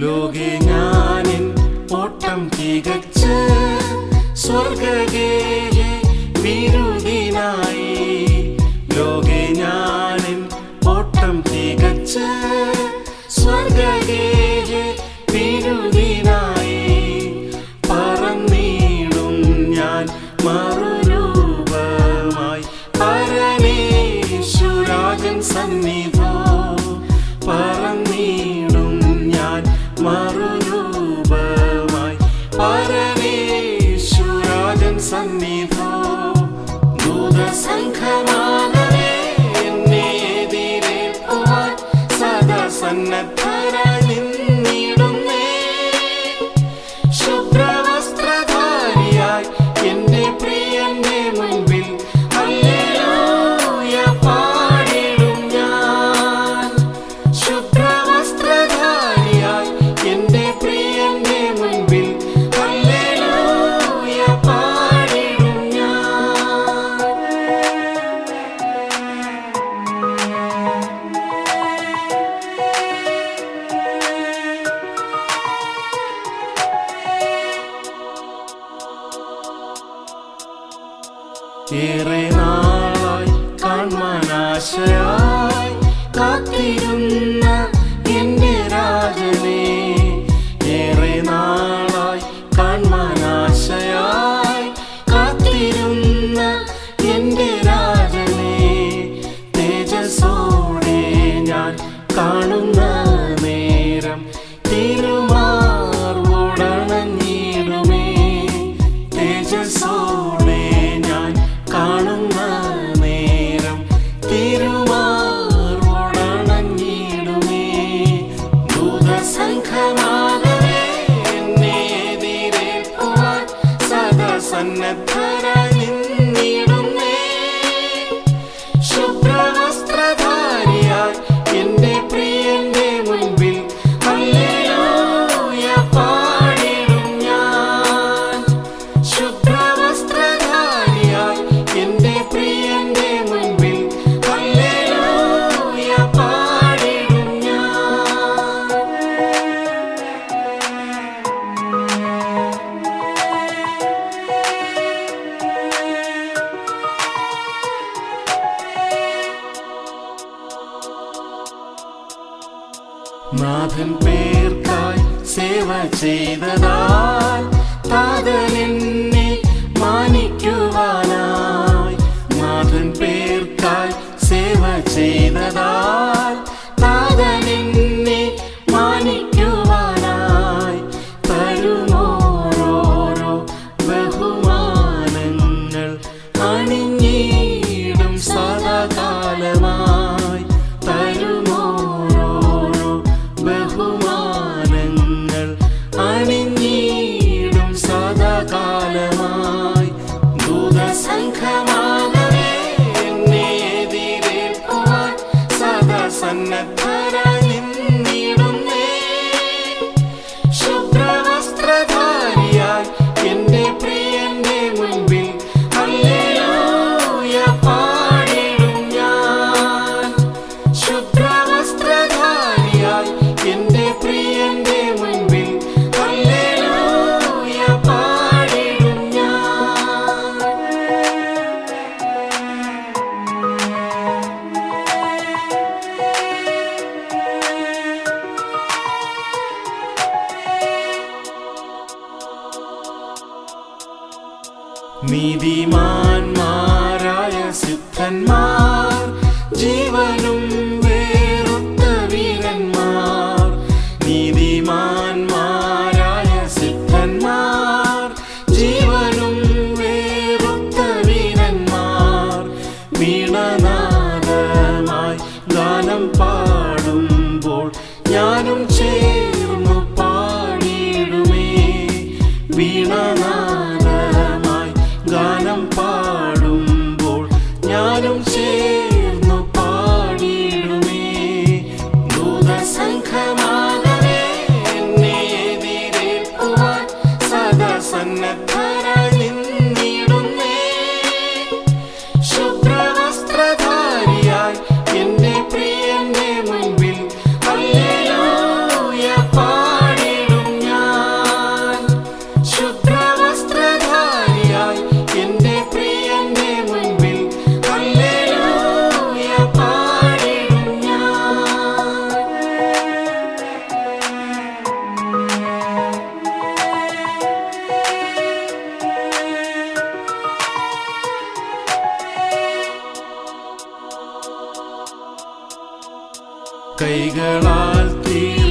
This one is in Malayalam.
ലോകെ ഞാനിൻ ഓട്ടം തികച്ച് സ്വർഗ്ഗഗേഹേ വിരുദിനായി. ലോകെ ഞാനിൻ ഓട്ടം തികച്ച് സ്വർഗ്ഗഗേഹേ വിരുദിനായി. പറന്നിടും ഞാൻ മറുരൂപമായി പരമേശ്വരാജൻ സന്നിധോ. പറന്നിടും ഞാൻ മറുരൂപമായി പരമേശ്വരാജൻ സന്നിധോ. ദൂതസംഘമാകവേ എന്നെ എതിരേൽക്കുവാൻ സദാ സന്നദ്ധരായി നിന്നിടുന്നേ. ശുഭ്രവസ്ത്രധാരിയായി എന്റെ പ്രിയന്റെ മുൻപിൽ ഹല്ലേലൂയ പാടിടും ഞാൻ. ശുഭ്രവസ്ത്രധാരിയായി എന്റെ പ്രിയന്റെ മുൻപിൽ ഹല്ലേലൂയ പാടിടും ഞാൻ. ഏറെ നാളായി കാൺമാനാശയായി കാത്തിരുന്ന എന്റെ രാജനെ. ഏറെ നാളായി കാൺമാനാശയായി കാത്തിരുന്ന എന്റെ രാജനെ. തേജസ്സോടെ ഞാൻ കാണുന്ന നേരം തിരുമാർവോടണഞ്ഞിടുമേ. തേജസ്സോടെ ഞാൻ കാണുന്ന നേരം തിരുമാർവോടണഞ്ഞിടുമേ. ദൂതസംഘമാകവേ എന്നെ എതിരേൽക്കുവാൻ സദാ സന്നദ്ധരായി നിന്നിടുന്നേ. ശുഭ്രവസ്ത്രധാരിയായി എന്റെ പ്രിയന്റെ മുൻപിൽ ഹല്ലേലൂയ പാടിടും ഞാൻ. ശുഭ്രവസ്ത്രധാരിയായി എന്റെ പ്രിയന്റെ മുൻപിൽ ഹല്ലേലൂയ പാടിടും ഞാൻ. നാഥൻ പേർക്കായി സേവ ചെയ്തതാൽ താതനെന്നെ മാനിക്കുവാനായി. നാഥൻ പേർക്കായി സേവ ചെയ്തതാൽ താതനെന്നെ മാനിക്കുവാനായി. തരുമോരോരോ ബഹുമാനങ്ങൾ അണിഞ്ഞിടും സദാകാലമായി. തരുമോരോരോ ബഹുമാനങ്ങൾ അണിഞ്ഞിടും സദാകാലമായി. ദൂതസംഘമാകവേ എന്നെ എതിരേൽക്കുവാൻ സദാ സന്നദ്ധരായി നിന്നിടുന്നേ. ശുഭ്രവസ്ത്രധാരിയായി എന്റെ പ്രിയന്റെ മുൻപിൽ ഹല്ലേലൂയ പാടിടും ഞാൻ. ശുഭ്രവസ്ത്രധാരിയായി എന്റെ പ്രിയന്റെ മുൻപിൽ ഹല്ലേലൂയ പാടിടും ഞാൻ. നീതിമാന്മാരായ സിദ്ധന്മാർ ജീവനും വേറുത്ത വീരന്മാർ. നീതിമാന്മാരായ സിദ്ധന്മാർ ജീവനും വേറുത്ത വീരന്മാർ. വീണനാദമായി ഗാനം പാടുമ്പോൾ ഞാനും ചേർന്നു പാടിടുമേ. വീണനാദമായി ഗാനം പാടുമ്പോൾ കൈകളാൽ തീർത്ത